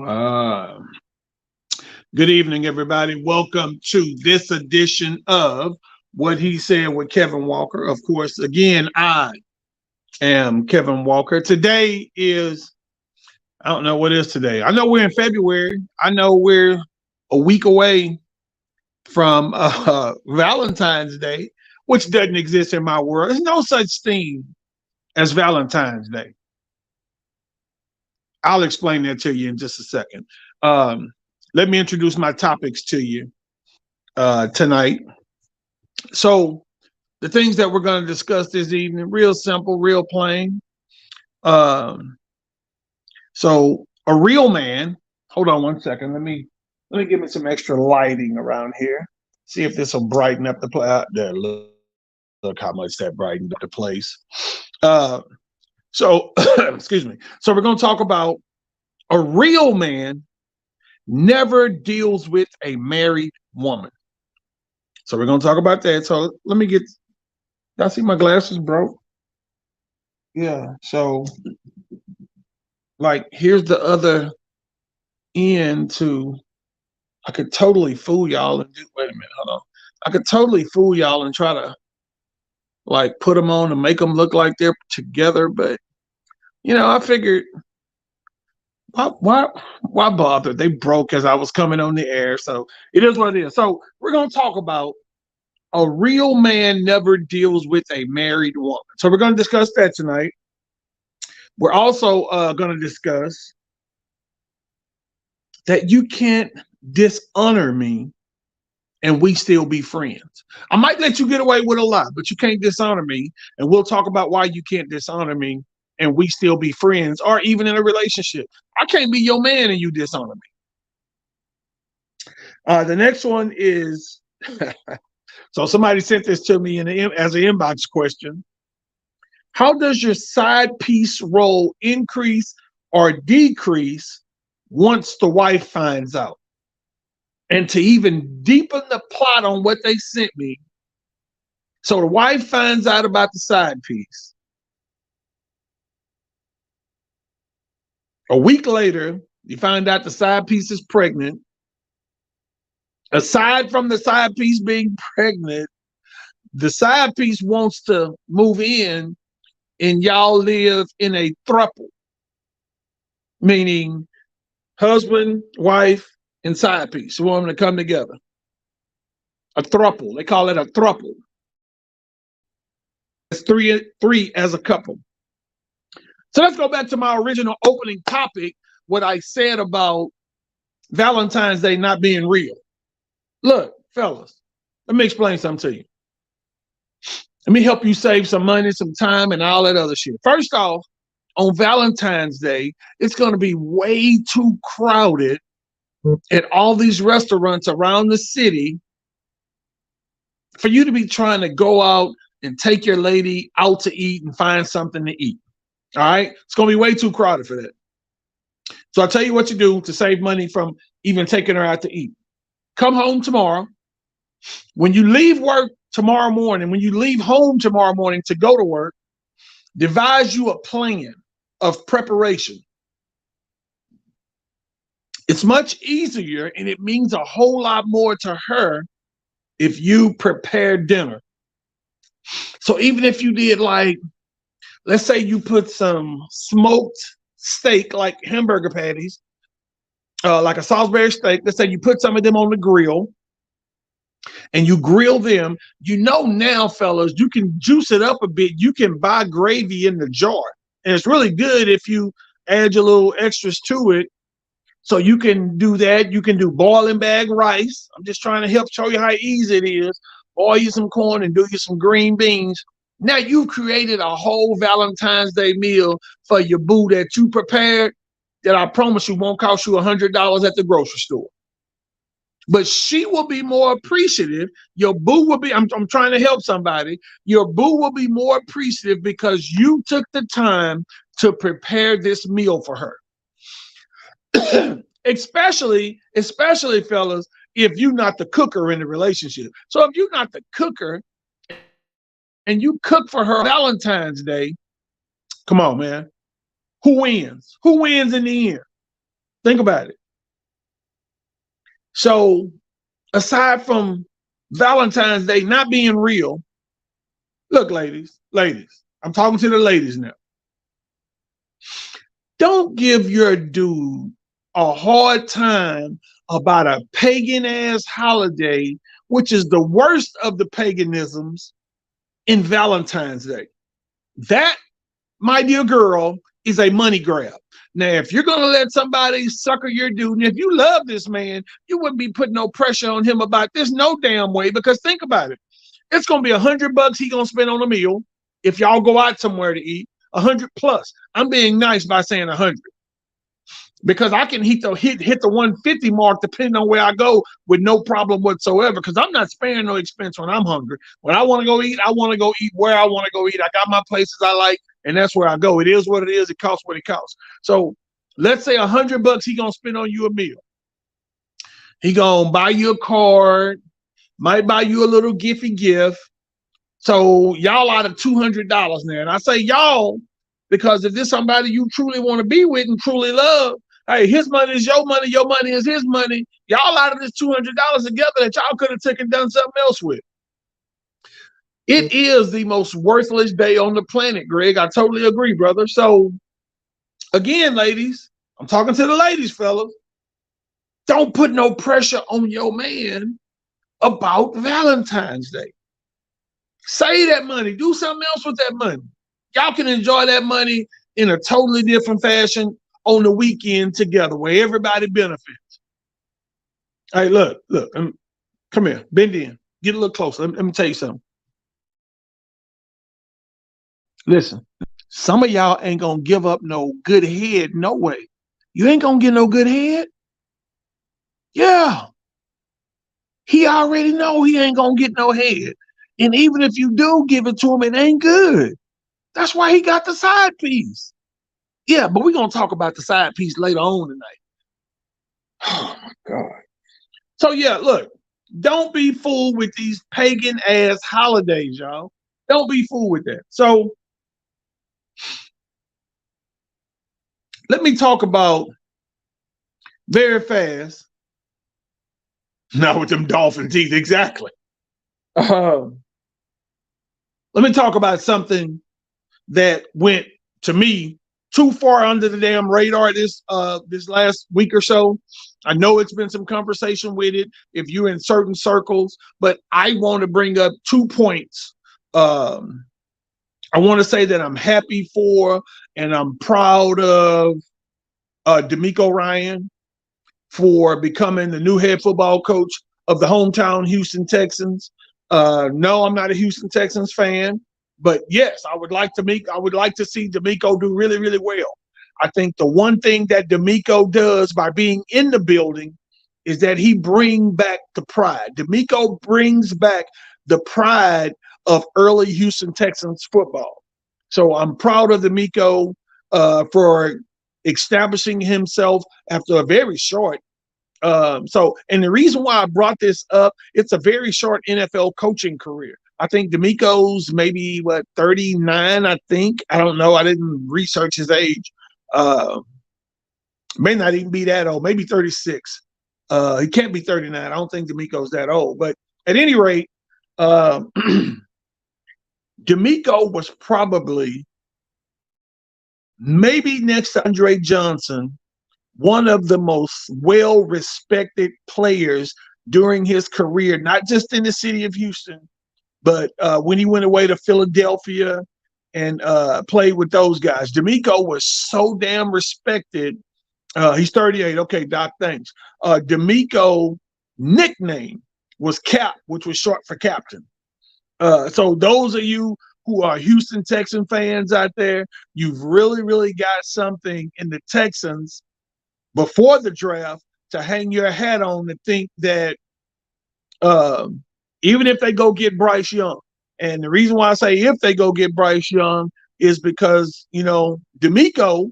Uh, Good evening, everybody. Welcome to this edition of What He Said with Kevin Walker. Of course, again, I am Kevin Walker. Today is, I don't know what is today. I know we're in February. I know we're a week away from Valentine's Day, which doesn't exist in my world. There's no such thing as Valentine's Day. I'll explain that to you in just a second. Um, Let me introduce my topics to you tonight. So, the things that we're going to discuss this evening, real simple, real plain. Um, so, a real man. Hold on one second. Let me give me some extra lighting around here. See if this will brighten up the place. There, look how much that brightened up the place. Uh, so, excuse me. So, we're going to talk about a real man never deals with a married woman. So we're going to talk about that. So let me get, I see my glasses broke. Yeah. So like, here's the other end to, I could totally fool y'all and do, wait a minute, hold on. I could totally fool y'all and try to like put them on and make them look like they're together. But, I figured, why bother? They broke as I was coming on the air. So it is what it is. So we're going to talk about a real man never deals with a married woman. So we're going to discuss that tonight. We're also going to discuss that you can't dishonor me and we still be friends. I might let you get away with a lot, but you can't dishonor me. And we'll talk about why you can't dishonor me and we still be friends or even in a relationship. I can't be your man and you dishonor me. The next one is, so somebody sent this to me as an inbox question. How does your side piece role increase or decrease once the wife finds out? And to even deepen the plot on what they sent me, so the wife finds out about the side piece. A week later, you find out the side piece is pregnant. Aside from the side piece being pregnant, the side piece wants to move in and y'all live in a throuple, meaning husband, wife, and side piece. You want them to come together. A throuple. They call it a throuple. It's three as a couple. So let's go back to my original opening topic, what I said about Valentine's Day not being real. Look, fellas, let me explain something to you. Let me help you save some money, some time, and all that other shit. First off, on Valentine's Day, it's going to be way too crowded at all these restaurants around the city for you to be trying to go out and take your lady out to eat and find something to eat. All right? It's going to be way too crowded for that. So I'll tell you what you do to save money from even taking her out to eat. Come home tomorrow. When you leave work tomorrow morning, when you leave home tomorrow morning to go to work, devise you a plan of preparation. It's much easier and it means a whole lot more to her if you prepare dinner. So even if you did like, let's say you put some smoked steak, like hamburger patties, like a Salisbury steak. Let's say you put some of them on the grill and you grill them. Now, fellas, you can juice it up a bit. You can buy gravy in the jar. And it's really good if you add your little extras to it. So you can do that. You can do boiling bag rice. I'm just trying to help show you how easy it is. Boil you some corn and do you some green beans. Now you've created a whole Valentine's Day meal for your boo that you prepared that I promise you won't cost you $100 at the grocery store. But she will be more appreciative. Your boo will be, I'm trying to help somebody. Your boo will be more appreciative because you took the time to prepare this meal for her. especially fellas, if you're not the cooker in the relationship. So if you're not the cooker and you cook for her Valentine's Day, come on, man. Who wins? Who wins in the end? Think about it. So aside from Valentine's Day not being real, look, ladies, I'm talking to the ladies now. Don't give your dude a hard time about a pagan ass holiday, which is the worst of the paganisms, in Valentine's Day. That, my dear girl, is a money grab. Now, if you're going to let somebody sucker your dude, and if you love this man, you wouldn't be putting no pressure on him about this no damn way, because think about it. It's going to be $100 he going to spend on a meal if y'all go out somewhere to eat, 100 plus. I'm being nice by saying 100 because I can hit the 150 mark depending on where I go with no problem whatsoever, because I'm not sparing no expense when I'm hungry. When I want to go eat, I want to go eat where I want to go eat. I got my places I like, and that's where I go. It is what it is. It costs what it costs. So let's say $100 he gonna spend on you a meal. He gonna buy you a card, might buy you a little gifty gift. So y'all out of $200 now. And I say y'all because if this somebody you truly want to be with and truly love, hey, his money is your money is his money. Y'all out of this $200 together that y'all could have taken done something else with. It is the most worthless day on the planet, Greg. I totally agree, brother. So again, ladies, I'm talking to the ladies, fellas. Don't put no pressure on your man about Valentine's Day. Save that money. Do something else with that money. Y'all can enjoy that money in a totally different fashion on the weekend together where everybody benefits. Hey, look, come here, bend in, get a little closer. Let me tell you something. Listen, some of y'all ain't gonna give up no good head, no way. You ain't gonna get no good head. Yeah. He already know he ain't gonna get no head. And even if you do give it to him, it ain't good. That's why he got the side piece. Yeah, but we're gonna talk about the side piece later on tonight. Oh my God. So yeah, look, don't be fooled with these pagan ass holidays, y'all. Don't be fooled with that. So let me talk about very fast. Now with them dolphin teeth, exactly. Let me talk about something that went, to me, too far under the damn radar this last week or so. I know it's been some conversation with it if you're in certain circles, but I want to bring up 2 points. I want to say that I'm happy for and I'm proud of D'Amico Ryan for becoming the new head football coach of the hometown Houston Texans. No, I'm not a Houston Texans fan, but yes, I would like to see D'Amico do really, really well. I think the one thing that D'Amico does by being in the building is that he brings back the pride. D'Amico brings back the pride of early Houston Texans football. So I'm proud of D'Amico for establishing himself after a very short. And the reason why I brought this up, it's a very short NFL coaching career. I think D'Amico's maybe 39, I think. I don't know. I didn't research his age. May not even be that old, maybe 36. He can't be 39. I don't think D'Amico's that old. But at any rate, D'Amico was probably, maybe next to Andre Johnson, one of the most well-respected players during his career, not just in the city of Houston, but when he went away to Philadelphia and played with those guys. D'Amico was so damn respected. He's 38. Okay, Doc, thanks. D'Amico nickname was Cap, which was short for captain. So those of you who are Houston Texan fans out there, you've really, really got something in the Texans before the draft to hang your hat on to think that even if they go get Bryce Young, and the reason why I say if they go get Bryce Young is because, D'Amico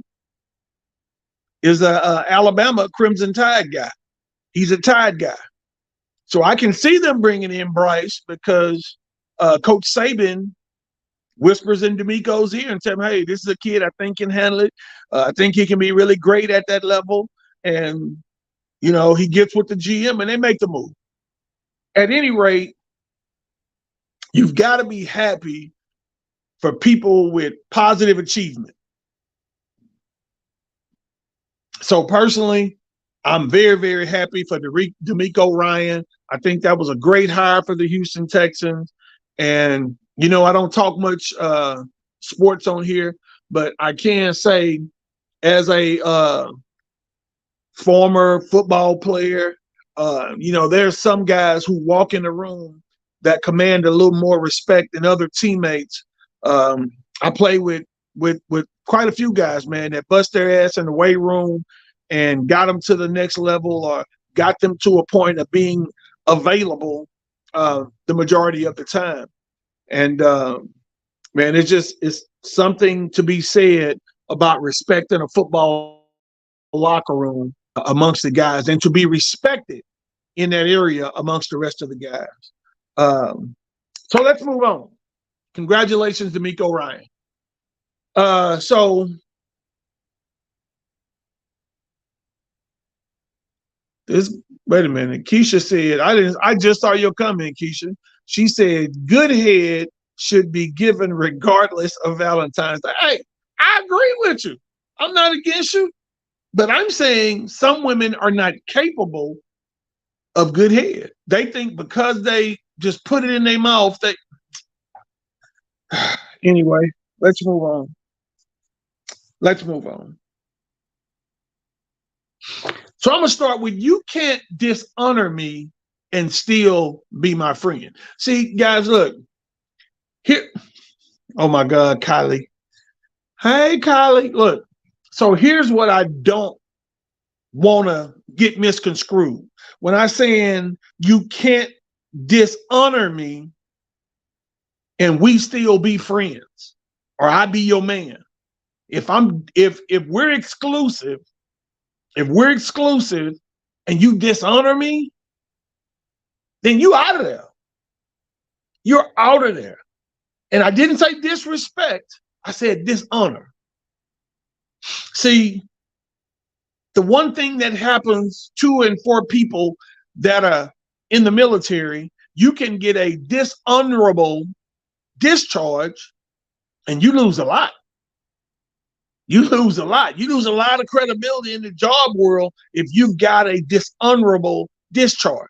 is a Alabama Crimson Tide guy. He's a Tide guy. So I can see them bringing in Bryce because Coach Saban whispers in D'Amico's ear and tell him, hey, this is a kid I think can handle it. I think he can be really great at that level. and he gets with the GM and they make the move. At any rate, you've got to be happy for people with positive achievement. So personally, I'm very, very happy for DeMeco Ryan. I think that was a great hire for the Houston Texans. And, I don't talk much sports on here, but I can say as a former football player, there's some guys who walk in the room that command a little more respect than other teammates. I play with quite a few guys, man, that bust their ass in the weight room and got them to the next level or got them to a point of being available the majority of the time. And man, it's something to be said about respecting a football locker room amongst the guys and to be respected in that area amongst the rest of the guys. So let's move on. Congratulations, DeMeco Ryan. So wait a minute. Keisha said, I just saw your comment, Keisha. She said, good head should be given regardless of Valentine's Day. Hey, I agree with you. I'm not against you, but I'm saying some women are not capable of good head. They think because they just put it in their mouth, anyway, let's move on. So I'm going to start with, you can't dishonor me and still be my friend. See, guys, look. Here. Oh, my God, Kylie. Hey, Kylie. Look. So here's what I don't want to get misconstrued. When I'm saying you can't dishonor me and we still be friends, or I be your man. If we're exclusive, and you dishonor me, then you out of there. You're out of there. And I didn't say disrespect. I said dishonor. See, the one thing that happens to and for people that are in the military, you can get a dishonorable discharge and you lose a lot. You lose a lot. You lose a lot of credibility in the job world if you've got a dishonorable discharge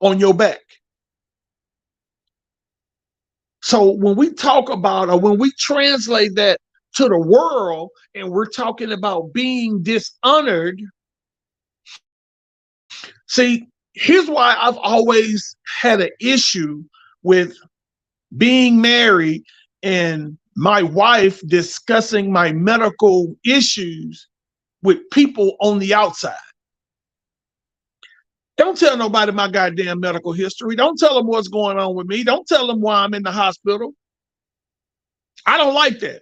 on your back. So when we talk about, or when we translate that to the world, and we're talking about being dishonored, see, here's why I've always had an issue with being married and my wife discussing my medical issues with people on the outside. Don't tell nobody my goddamn medical history. Don't tell them what's going on with me. Don't tell them why I'm in the hospital. I don't like that,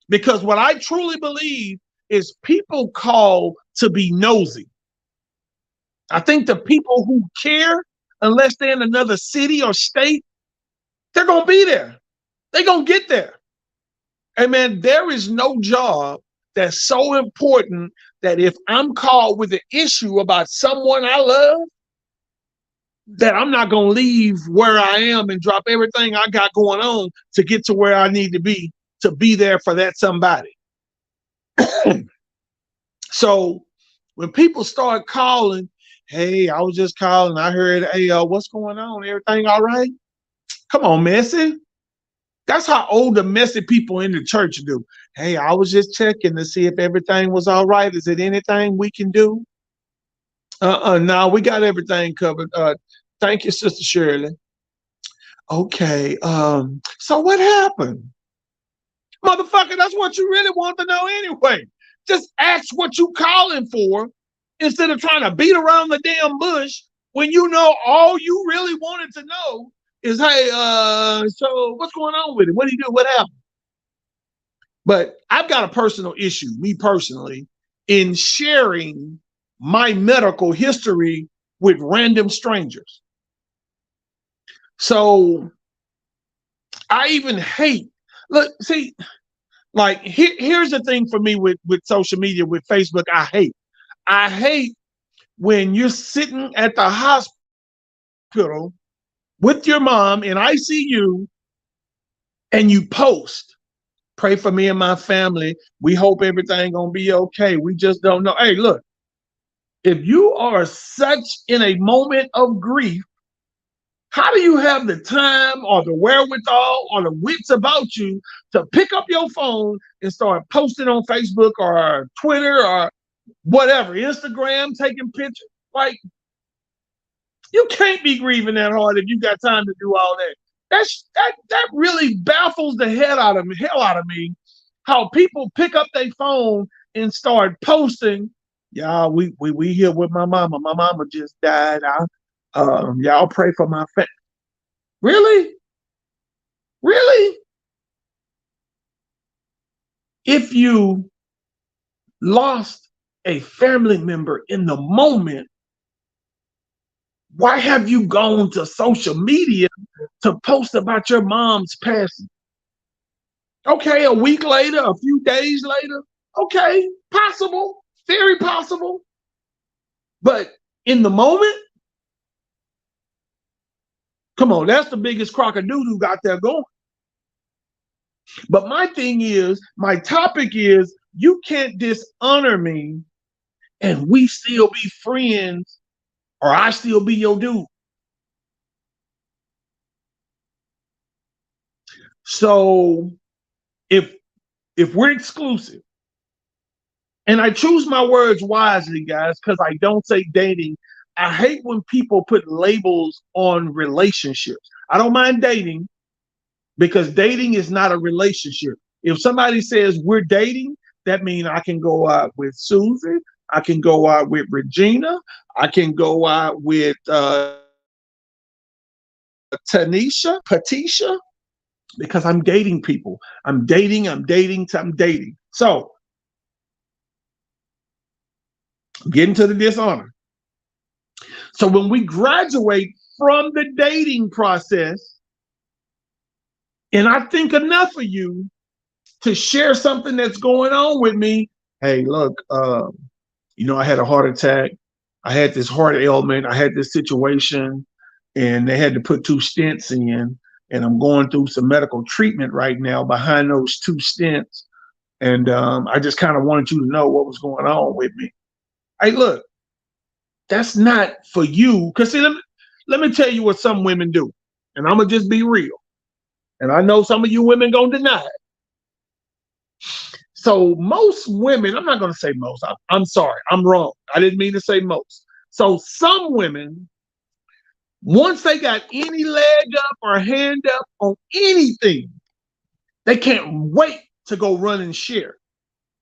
because what I truly believe is people call to be nosy. I think the people who care, unless they're in another city or state, they're going to be there. They're going to get there. And man, there is no job that's so important that if I'm called with an issue about someone I love, that I'm not going to leave where I am and drop everything I got going on to get to where I need to be there for that somebody. So when people start calling, hey, I was just calling, I heard, hey, what's going on? Everything all right? Come on, Messy. That's how older messy people in the church do. Hey, I was just checking to see if everything was all right. Is it anything we can do? No, we got everything covered. Thank you, Sister Shirley. Okay. So what happened? Motherfucker, that's what you really want to know anyway. Just ask what you calling for instead of trying to beat around the damn bush when you know all you really wanted to know is, hey, so what's going on with it? What do you do? What happened? But I've got a personal issue, me personally, in sharing my medical history with random strangers. So I even hate, look, see, like here's the thing for me with social media, with Facebook, I hate when you're sitting at the hospital with your mom in ICU and you post, pray for me and my family. We hope everything gonna be okay. We just don't know. Hey, look, if you are such in a moment of grief, how do you have the time or the wherewithal or the wits about you to pick up your phone and start posting on Facebook or Twitter or whatever, Instagram, taking pictures? Like, you can't be grieving that hard if you got time to do all that. That really baffles the hell out of me. How people pick up their phone and start posting. Y'all, we here with my mama. My mama just died. Y'all pray for my family. Really? Really? If you lost a family member in the moment, why have you gone to social media to post about your mom's passing? Okay, a week later, a few days later, okay, possible, very possible. But in the moment, come on, that's the biggest crock-a-doodle got there going. But my thing is, my topic is, you can't dishonor me and we still be friends, or I still be your dude. So if we're exclusive, and I choose my words wisely, guys, because I don't say dating. I hate when people put labels on relationships. I don't mind dating, because dating is not a relationship. If somebody says we're dating, that means I can go out with Susie, I can go out with Regina, I can go out with Tanisha, Patisha, because I'm dating people. I'm dating. So, getting to the dishonor. So when we graduate from the dating process, and I think enough of you to share something that's going on with me. Hey, look, I had a heart attack. I had this heart ailment. I had this situation, and they had to put 2 stents in, and I'm going through some medical treatment right now behind those 2 stents. And I just kind of wanted you to know what was going on with me. Hey, look, that's not for you. Because see, let me tell you what some women do. And I'm going to just be real. And I know some of you women going to deny it. So most women, I'm not going to say most. I'm sorry. I'm wrong. I didn't mean to say most. So some women, once they got any leg up or hand up on anything, they can't wait to go run and share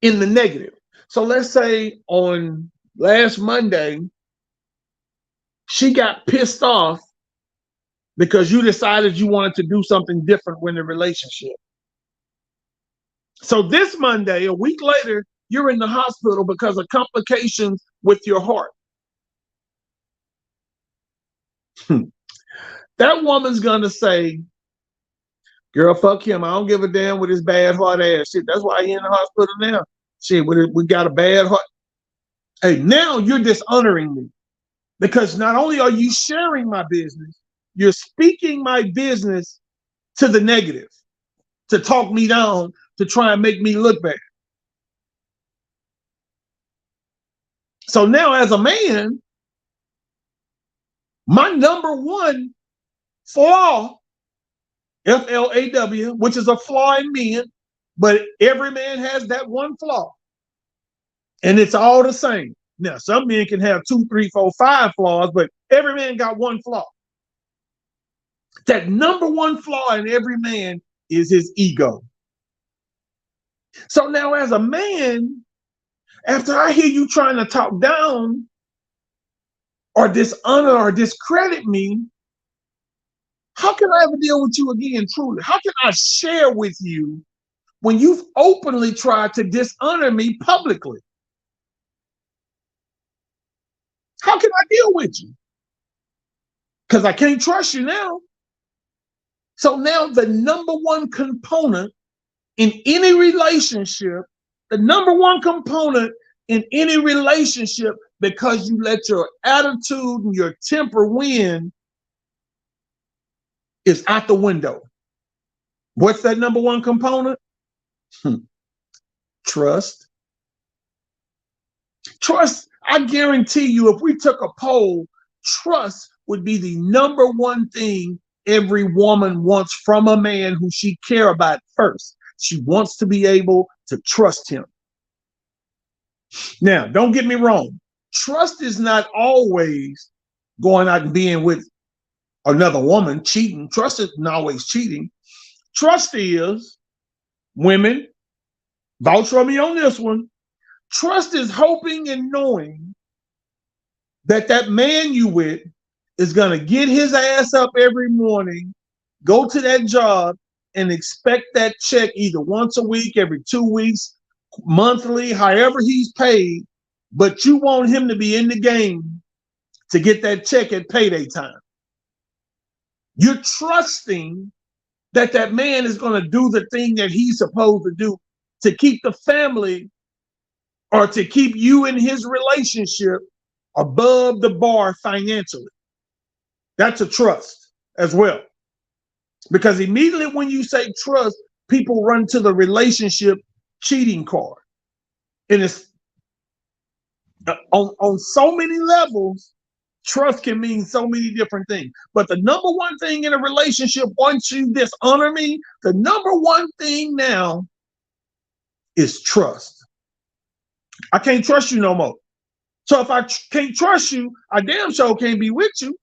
in the negative. So let's say on last Monday, she got pissed off because you decided you wanted to do something different with the relationship. So this Monday, a week later, you're in the hospital because of complications with your heart. That woman's gonna say, girl, fuck him. I don't give a damn with his bad heart ass shit. That's why he in the hospital now. Shit, we got a bad heart. Hey, now you're dishonoring me, because not only are you sharing my business, you're speaking my business to the negative, to talk me down, to try and make me look bad. So now as a man, my number one flaw, FLAW, which is a flaw in men, but every man has that one flaw. And it's all the same. Now, some men can have 2, 3, 4, 5 flaws, but every man got one flaw. That number one flaw in every man is his ego. So now as a man, after I hear you trying to talk down or dishonor or discredit me, how can I ever deal with you again, truly? How can I share with you when you've openly tried to dishonor me publicly? How can I deal with you? Because I can't trust you now. So now the number one component in any relationship, the number one component in any relationship because you let your attitude and your temper win is out the window. What's that number one component? Trust. Trust, I guarantee you, if we took a poll, trust would be the number one thing every woman wants from a man who she care about first. She wants to be able to trust him. Now, don't get me wrong. Trust is not always going out and being with another woman, cheating. Trust isn't always cheating. Trust is, women, vouch for me on this one. Trust is hoping and knowing that that man you with is going to get his ass up every morning, go to that job, and expect that check either once a week, every 2 weeks, monthly, however he's paid, but you want him to be in the game to get that check at payday time. You're trusting that that man is going to do the thing that he's supposed to do to keep the family or to keep you in his relationship above the bar financially. That's a trust as well. Because immediately when you say trust, people run to the relationship cheating card. And it's on so many levels, trust can mean so many different things. But the number one thing in a relationship, once you dishonor me, the number one thing now is trust. I can't trust you no more. So if I can't trust you, I damn sure can't be with you.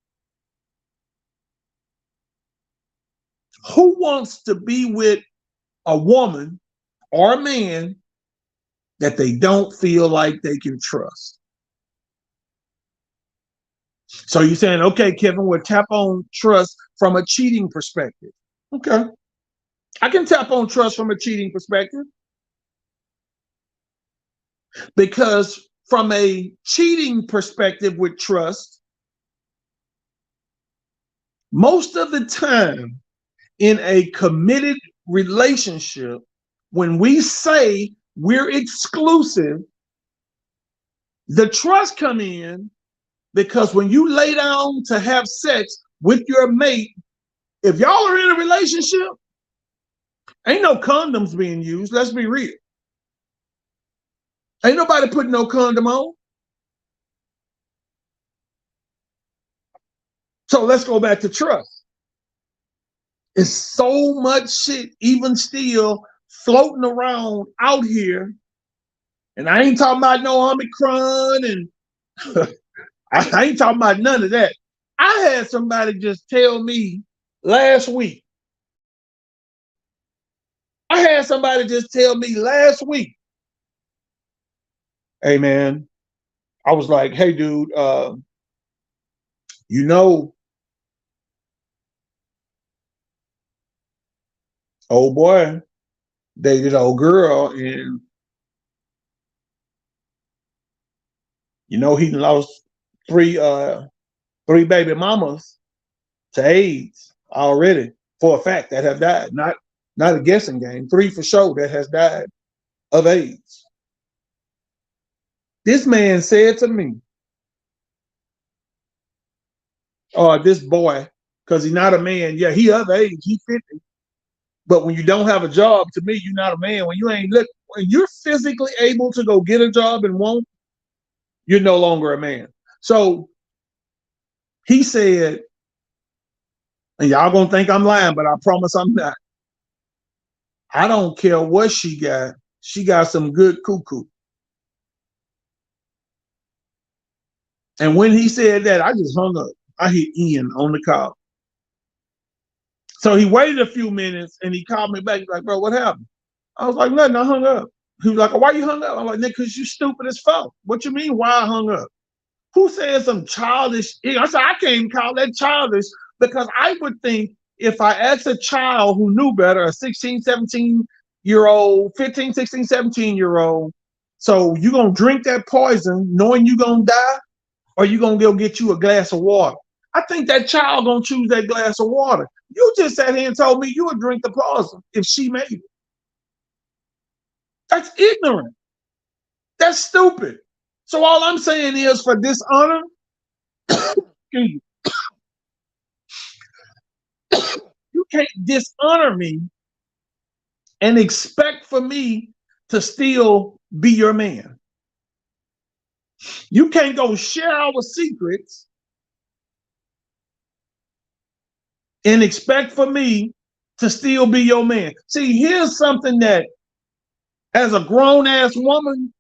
Who wants to be with a woman or a man that they don't feel like they can trust? So you're saying, okay, Kevin, we'll tap on trust from a cheating perspective. Okay. I can tap on trust from a cheating perspective. Because from a cheating perspective with trust, most of the time in a committed relationship, when we say we're exclusive, the trust come in because when you lay down to have sex with your mate, if y'all are in a relationship, ain't no condoms being used. Let's be real. Ain't nobody putting no condom on. So let's go back to trust. It's so much shit even still floating around out here. And I ain't talking about no Omicron and I ain't talking about none of that. I had somebody just tell me last week. Hey man, I was like, hey dude, you know, old boy dated old girl, and you know he lost three baby mamas to AIDS already, for a fact, that have died. Not a guessing game. 3 for sure that has died of AIDS. This man said to me, this boy, because he's not a man. Yeah, he of age, he's 50. But when you don't have a job, to me, you're not a man. When you're physically able to go get a job and won't, you're no longer a man. So he said, and y'all gonna think I'm lying, but I promise I'm not. I don't care what she got. She got some good cuckoo. And when he said that, I just hung up. I hit Ian on the call. So he waited a few minutes and he called me back. He's like, bro, what happened? I was like, nothing, I hung up. He was like, why you hung up? I'm like, Nick, because you stupid as fuck. What you mean, why I hung up? Who said some childish? I said, I can't even call that childish, because I would think if I asked a child who knew better, a 16, 17-year-old, 15, 16, 17-year-old, so you going to drink that poison knowing you going to die, or you going to go get you a glass of water? I think that child going to choose that glass of water. You just sat here and told me you would drink the poison if she made it. That's ignorant. That's stupid. So all I'm saying is for dishonor, you can't dishonor me and expect for me to still be your man. You can't go share our secrets and expect for me to still be your man. See, here's something that as a grown-ass woman,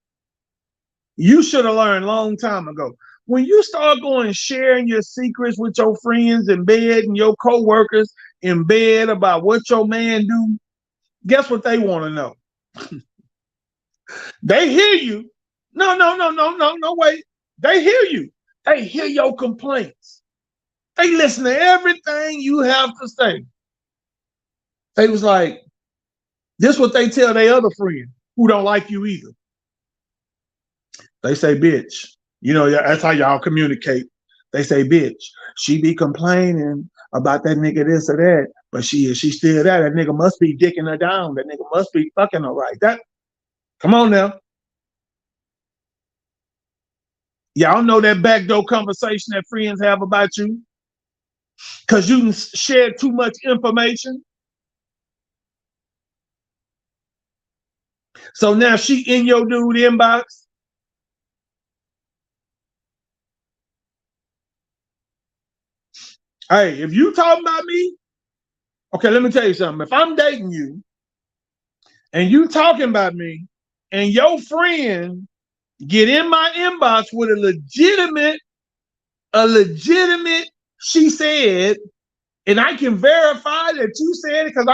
you should have learned a long time ago. When you start going sharing your secrets with your friends in bed and your co-workers in bed about what your man do, guess what they want to know? They hear you. No, wait. They hear you. They hear your complaints. They listen to everything you have to say. They was like, this what they tell their other friend who don't like you either. They say, bitch. You know, that's how y'all communicate. They say, bitch, she be complaining about that nigga this or that, but she still that. That nigga must be dicking her down. That nigga must be fucking her right. That, come on now. Y'all know that backdoor conversation that friends have about you because you shared too much information. So now she in your dude inbox. Hey, if you talking about me, okay, let me tell you something. If I'm dating you and you talking about me and your friend get in my inbox with a legitimate, she said, and I can verify that you said it, because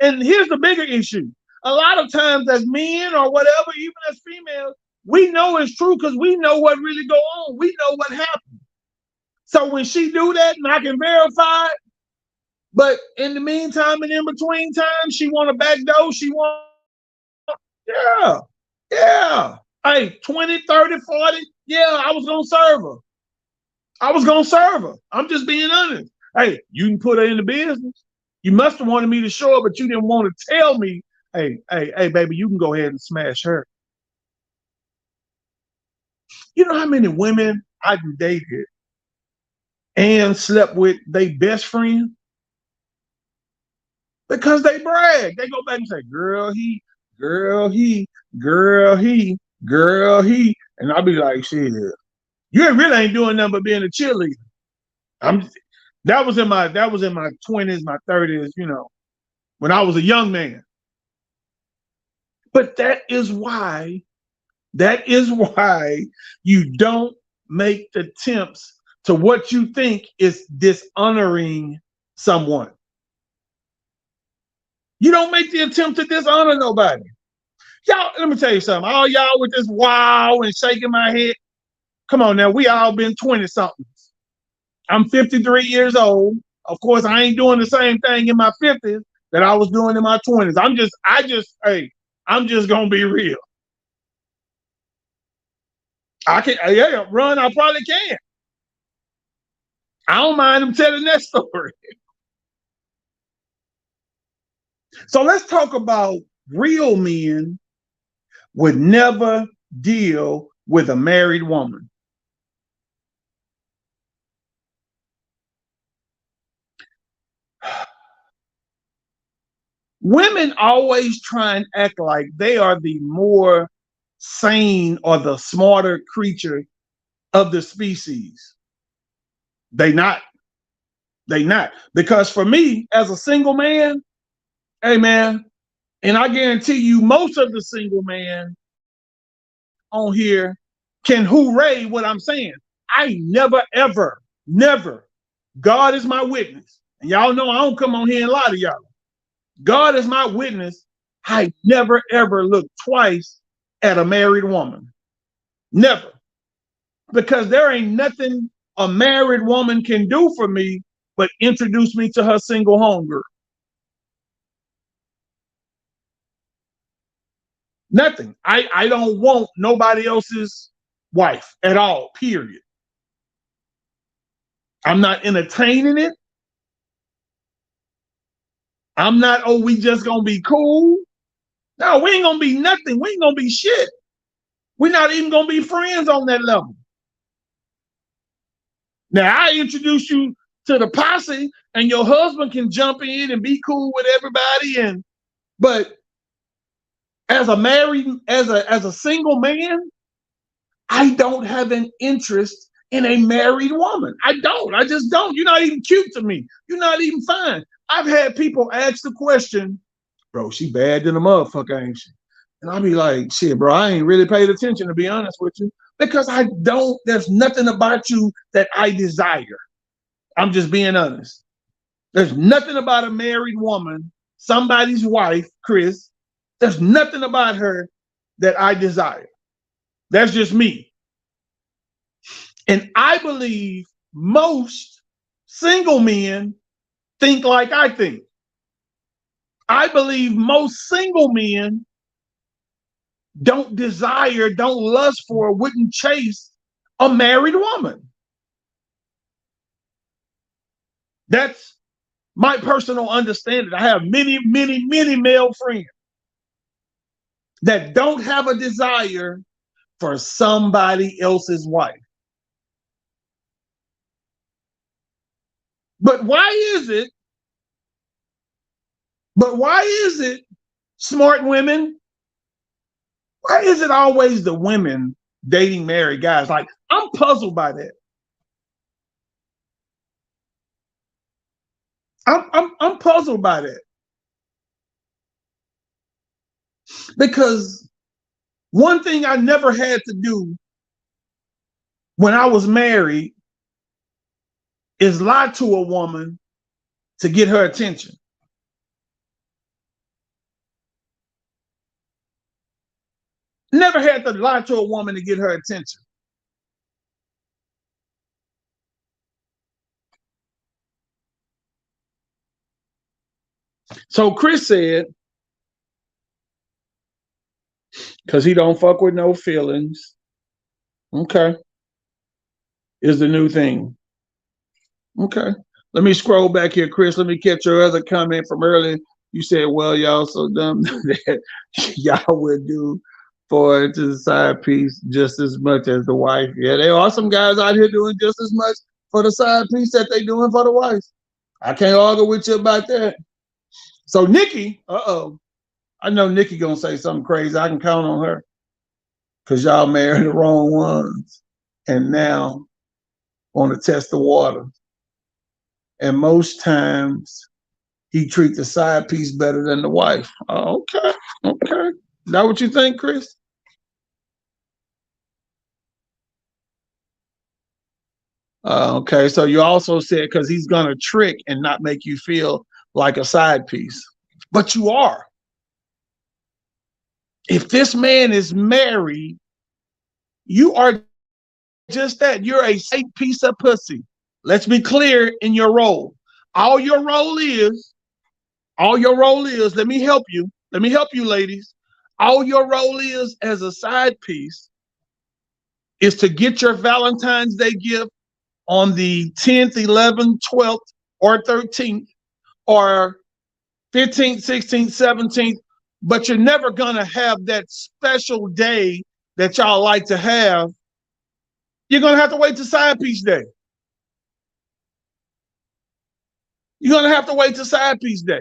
and here's the bigger issue. A lot of times as men or whatever, even as females, we know it's true because we know what really go on. We know what happened. So when she do that and I can verify it, but in the meantime and in between time, she want a back door, she want, yeah. Hey, 20, 30, 40, yeah, I was going to serve her. I'm just being honest. Hey, you can put her in the business. You must have wanted me to show her, but you didn't want to tell me, hey, baby, you can go ahead and smash her. You know how many women I've dated and slept with their best friend? Because they brag. They go back and say, girl, he. And I'll be like, shit, you really ain't doing nothing but being a cheerleader. That was in my 20s, my 30s, you know, when I was a young man. But that is why you don't make the attempts to what you think is dishonoring someone. You don't make the attempt to dishonor nobody. Y'all, let me tell you something. All y'all with this wow and shaking my head. Come on now, we all been 20-somethings. I'm 53 years old. Of course, I ain't doing the same thing in my 50s that I was doing in my 20s. I'm just gonna be real. I can, yeah, run, I probably can. I don't mind them telling that story. So let's talk about real men would never deal with a married woman. Women always try and act like they are the more sane or the smarter creature of the species. They not. Because for me, as a single man, hey man, and I guarantee you most of the single man on here can hooray what I'm saying. I never, God is my witness. And y'all know I don't come on here and lie to y'all. God is my witness. I never, ever look twice at a married woman. Never. Because there ain't nothing a married woman can do for me but introduce me to her single homegirl. Nothing. I don't want nobody else's wife at all, period. I'm not entertaining it. I'm not, we just gonna be cool. No, we ain't gonna be nothing. We ain't gonna be shit. We're not even going to be friends on that level. Now, I introduce you to the posse, and your husband can jump in and be cool with everybody. But as a single man, I don't have an interest in a married woman. I don't. I just don't. You're not even cute to me. You're not even fine. I've had people ask the question, bro, she bad than a motherfucker, ain't she? And I'll be like, shit, bro, I ain't really paid attention, to be honest with you, because there's nothing about you that I desire. I'm just being honest. There's nothing about a married woman, somebody's wife, Chris. There's nothing about her that I desire. That's just me. And I believe most single men think like I think. I believe most single men don't desire, don't lust for, wouldn't chase a married woman. That's my personal understanding. I have many, many, many male friends that don't have a desire for somebody else's wife. But why is it, smart women, why is it always the women dating married guys? Like, I'm puzzled by that. I'm puzzled by that. Because one thing I never had to do when I was married is lie to a woman to get her attention. Never had to lie to a woman to get her attention. So Chris said, because he don't fuck with no feelings. Okay. Is the new thing. Okay. Let me scroll back here, Chris. Let me catch your other comment from earlier. You said, well, y'all so dumb that y'all would do for it to the side piece just as much as the wife. Yeah, there are some guys out here doing just as much for the side piece that they doing for the wife. I can't argue with you about that. So Nikki, I know Nikki gonna say something crazy. I can count on her because y'all married the wrong ones and now want to test the water. And most times he treats the side piece better than the wife. Oh, okay. Is that what you think, Chris? Okay, so you also said because he's gonna trick and not make you feel like a side piece. But you are. If this man is married, you are just that. You're a side piece of pussy. Let's be clear in your role. All your role is, let me help you. Let me help you, ladies. All your role is as a side piece is to get your Valentine's Day gift on the 10th, 11th, 12th, or 13th, or 15th, 16th, 17th, but you're never going to have that special day that y'all like to have. You're going to have to wait till side piece day. You're going to have to wait till side piece day.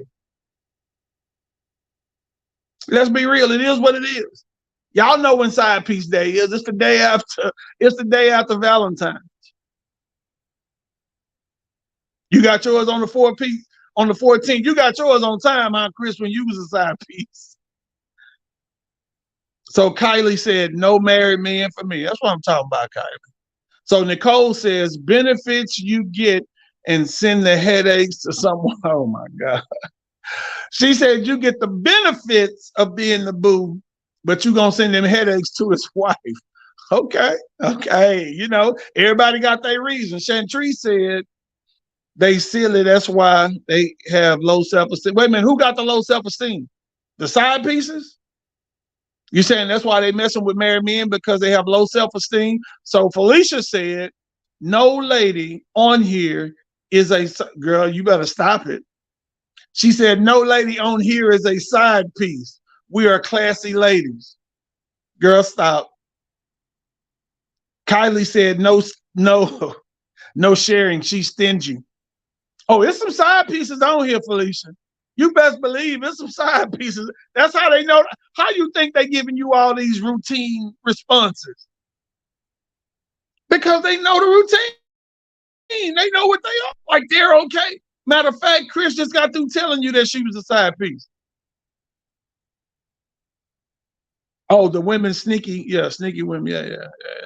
Let's be real. It is what it is. Y'all know when side piece day is. It's the day after Valentine's. You got yours on the 14th. You got yours on time, huh, Chris, when you was a side piece. So Kylie said, no married men for me. That's what I'm talking about, Kylie. So Nicole says, benefits you get and send the headaches to someone. Oh, my God. She said you get the benefits of being the boo, but you're going to send them headaches to his wife. Okay. You know, everybody got their reason. Chantrese said they silly. That's why they have low self-esteem. Wait a minute. Who got the low self-esteem? The side pieces? You saying that's why they messing with married men because they have low self-esteem? So Felicia said, no lady on here is a girl. You better stop it. She said, no lady on here is a side piece. We are classy ladies. Girl, stop. Kylie said no, no sharing. She's stingy. Oh, it's some side pieces on here, Felicia. You best believe it's some side pieces. That's how they know. How you think they giving you all these routine responses? Because they know the routine. They know what they are. Like they're okay. Matter of fact, Chris just got through telling you that she was a side piece. Oh, the women sneaky, yeah, sneaky women, yeah.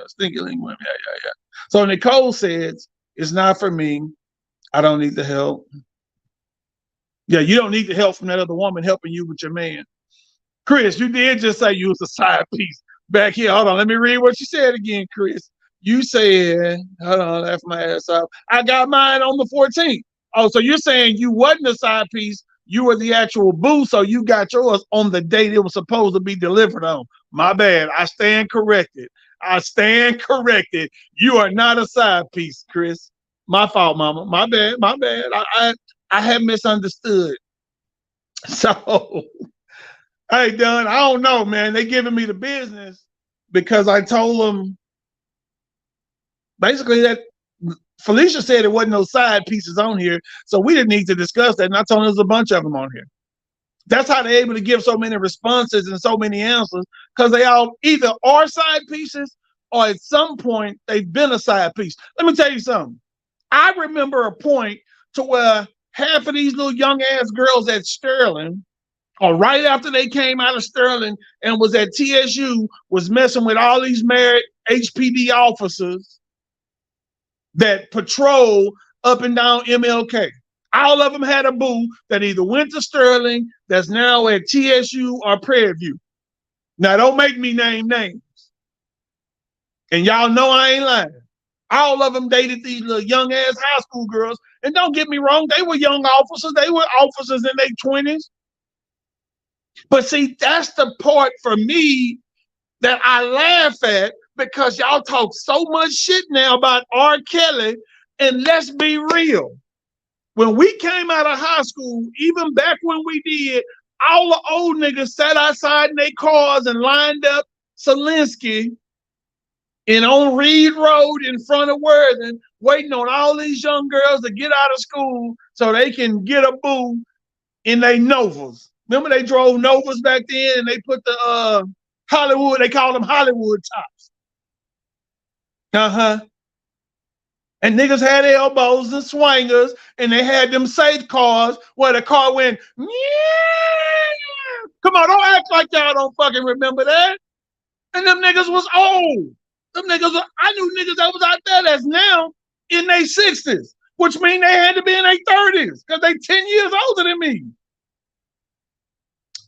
Sneaky link women, yeah. So Nicole says, it's not for me. I don't need the help. Yeah, you don't need the help from that other woman helping you with your man. Chris, you did just say you was a side piece. Back here, hold on, let me read what you said again, Chris. You said, hold on, laugh my ass off. I got mine on the 14th. Oh, so you're saying you wasn't a side piece, you were the actual boo, so you got yours on the date it was supposed to be delivered on. My bad. I stand corrected. I stand corrected. You are not a side piece, Chris. My fault, mama. My bad. I have misunderstood. So, hey, Don, I don't know, man. They giving me the business because I told them basically that Felicia said there wasn't no side pieces on here, so we didn't need to discuss that. And I told them there's a bunch of them on here. That's how they're able to give so many responses and so many answers, because they all either are side pieces or at some point they've been a side piece. Let me tell you something. I remember a point to where half of these little young ass girls at Sterling, or right after they came out of Sterling and was at TSU, was messing with all these married HPD officers that patrol up and down MLK. All of them had a boo that either went to Sterling, that's now at TSU or Prairie View. Now, don't make me name names. And y'all know I ain't lying. All of them dated these little young ass high school girls. And don't get me wrong, they were young officers. They were officers in their 20s. But see, that's the part for me that I laugh at, because y'all talk so much shit now about R. Kelly. And let's be real. When we came out of high school, even back when we did, all the old niggas sat outside in their cars and lined up Selinsky and on Reed Road in front of Worthing, waiting on all these young girls to get out of school so they can get a boo in their Novas. Remember they drove Novas back then and they put the Hollywood, they called them Hollywood tops. Uh-huh. And niggas had elbows and swingers, and they had them safe cars where the car went, yeah. Come on, don't act like y'all don't fucking remember that. And them niggas was old. Them niggas, I knew niggas that was out there that's now in their 60s, which means they had to be in their 30s because they 10 years older than me.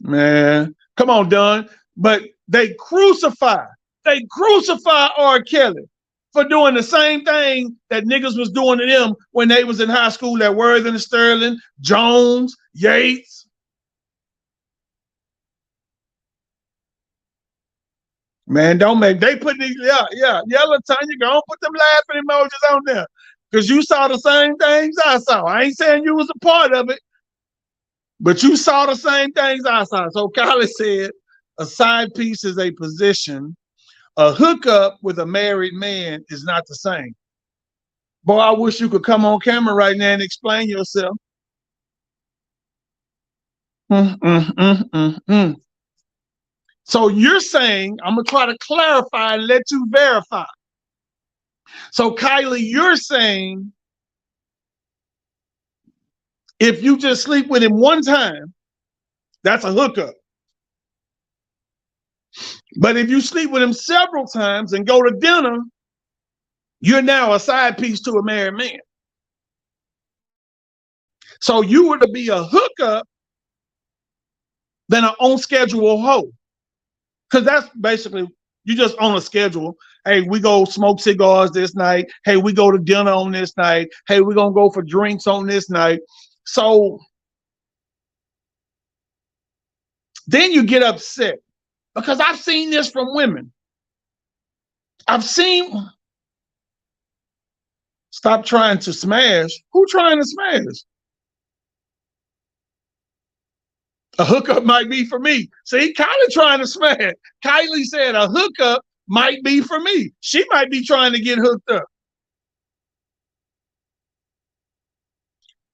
Man, come on, Don. But they crucify R. Kelly for doing the same thing that niggas was doing to them when they was in high school at Worthing, Sterling, Jones, Yates. Man, don't make, they put these, yellow Tanya, go put them laughing emojis on there. Because you saw the same things I saw. I ain't saying you was a part of it, but you saw the same things I saw. So Kylie said, a side piece is a position. A hookup with a married man is not the same. Boy, I wish you could come on camera right now and explain yourself. So you're saying, I'm going to try to clarify and let you verify. So Kylie, you're saying if you just sleep with him one time, that's a hookup. But if you sleep with him several times and go to dinner, you're now a side piece to a married man. So you were to be a hookup than an on-schedule hoe. Because that's basically, you just on a schedule. Hey, we go smoke cigars this night. Hey, we go to dinner on this night. Hey, we're going to go for drinks on this night. So then you get upset. Because I've seen this from women. I've seen, stop trying to smash. Who trying to smash? A hookup might be for me. See, Kylie trying to smash. Kylie said a hookup might be for me. She might be trying to get hooked up.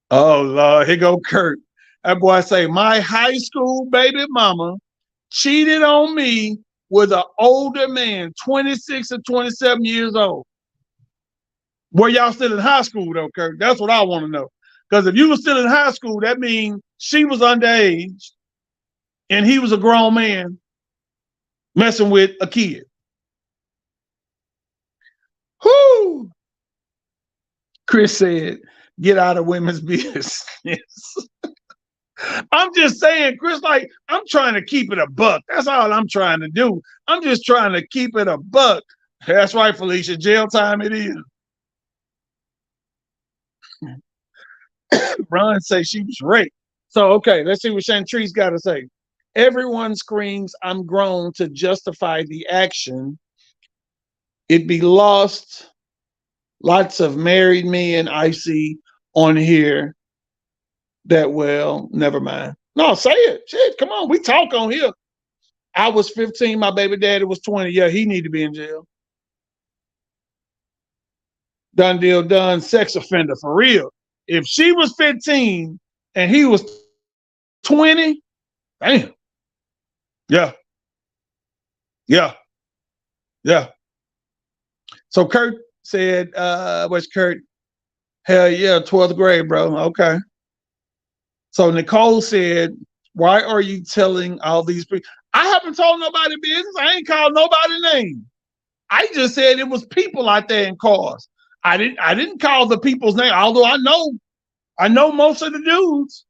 Oh Lord, here go Kurt. That boy say, my high school baby mama cheated on me with an older man, 26 or 27 years old. Were y'all still in high school though, Kurt? That's what I want to know. Because if you were still in high school, that means she was underage and he was a grown man messing with a kid. Whoo! Chris said, get out of women's business. I'm just saying, Chris, like, I'm trying to keep it a buck. That's all I'm trying to do. I'm just trying to keep it a buck. That's right, Felicia. Jail time it is. Ron say she was raped. So, okay, let's see what Chantrice got to say. Everyone screams, I'm grown to justify the action. It be lost. Lots of married men I see on here that, well, never mind. No, say it. Shit, come on. We talk on here. I was 15. My baby daddy was 20. Yeah, he need to be in jail. Done deal done. Sex offender for real. If she was 15 and he was 20, damn. Yeah. Yeah. Yeah. So Kurt said, what's Kurt? Hell yeah, 12th grade, bro. Okay. So Nicole said, why are you telling all these people? I haven't told nobody business. I ain't called nobody name. I just said it was people out there in cars. I didn't call the people's name, although I know most of the dudes.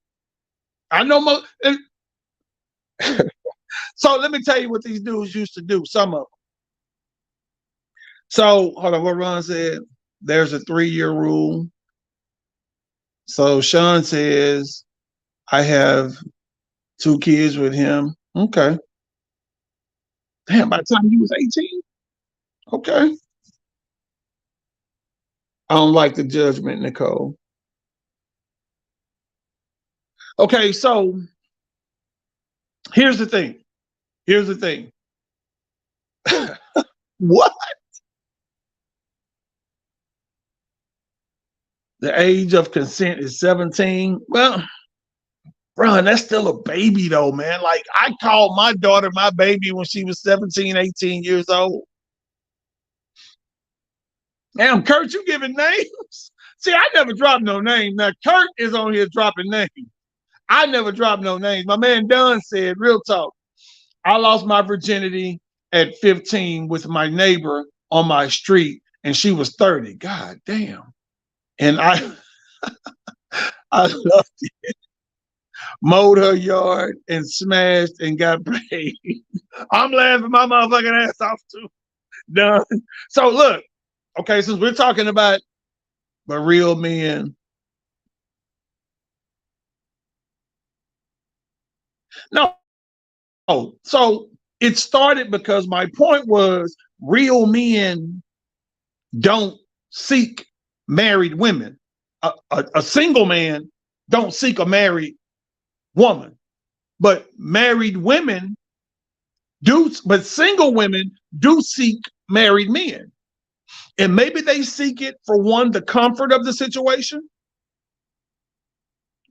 I know most. So let me tell you what these dudes used to do, some of them. So hold on, what Ron said, there's a 3-year rule. So Sean says, I have 2 kids with him. Okay. Damn, by the time he was 18? Okay. I don't like the judgment, Nicole. Okay, so here's the thing. Here's the thing. What? The age of consent is 17. Well, Ron, that's still a baby though, man. Like, I called my daughter my baby when she was 17, 18 years old. Damn, Kurt, you giving names? See, I never dropped no names. Now, Kurt is on here dropping names. I never dropped no names. My man Dunn said, real talk, I lost my virginity at 15 with my neighbor on my street, and she was 30. God damn. And I loved it. Mowed her yard and smashed and got paid. I'm laughing my motherfucking ass off too. Done. So look, okay, since we're talking about the real men. No. Oh, so it started because my point was real men don't seek married women. A single man don't seek a married woman, but married women do, but single women do seek married men. And maybe they seek it for one, the comfort of the situation.